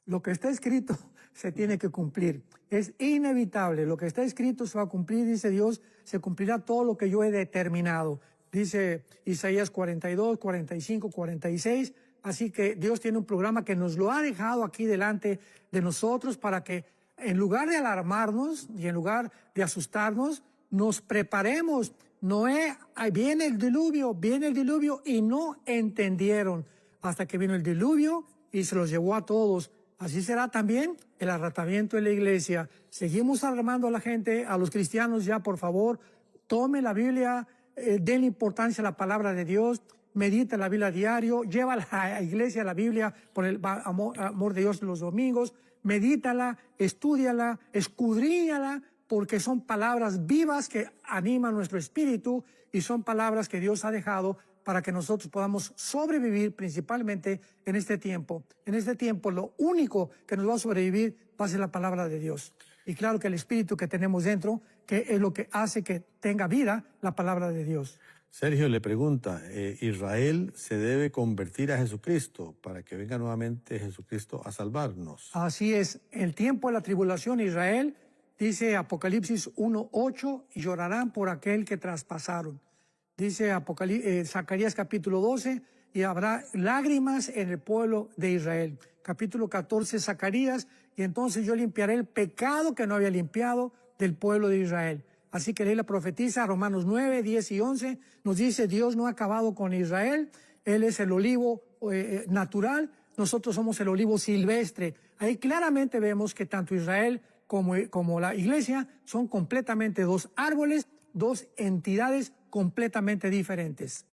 Lo que está escrito se tiene que cumplir. Es inevitable. Lo que está escrito se va a cumplir, dice Dios, se cumplirá todo lo que yo he determinado. Dice Isaías 42, 45, 46. Así que Dios tiene un programa que nos lo ha dejado aquí delante de nosotros para que en lugar de alarmarnos y en lugar de asustarnos, nos preparemos. Noé, viene el diluvio y no entendieron hasta que vino el diluvio y se los llevó a todos. Así será también el arrebatamiento de la iglesia. Seguimos armando a la gente, a los cristianos ya, por favor, tome la Biblia, denle importancia a la palabra de Dios, medita la Biblia a diario, lleva a la iglesia la Biblia por el amor de Dios los domingos, medítala, estúdiala, escudriñala, porque son palabras vivas que animan nuestro espíritu y son palabras que Dios ha dejado para que nosotros podamos sobrevivir principalmente en este tiempo. En este tiempo lo único que nos va a sobrevivir va a ser la palabra de Dios. Y claro que el espíritu que tenemos dentro, que es lo que hace que tenga vida la palabra de Dios. Sergio le pregunta, ¿Israel se debe convertir a Jesucristo para que venga nuevamente Jesucristo a salvarnos? Así es, el tiempo de la tribulación Israel, dice Apocalipsis 1:8, y llorarán por aquel que traspasaron. Dice Zacarías capítulo 12, y habrá lágrimas en el pueblo de Israel. Capítulo 14, Zacarías, y entonces yo limpiaré el pecado que no había limpiado del pueblo de Israel. Así que la profetiza, Romanos 9, 10 y 11, nos dice, Dios no ha acabado con Israel, Él es el olivo natural, nosotros somos el olivo silvestre. Ahí claramente vemos que tanto Israel como la iglesia son completamente dos árboles, dos entidades completamente diferentes.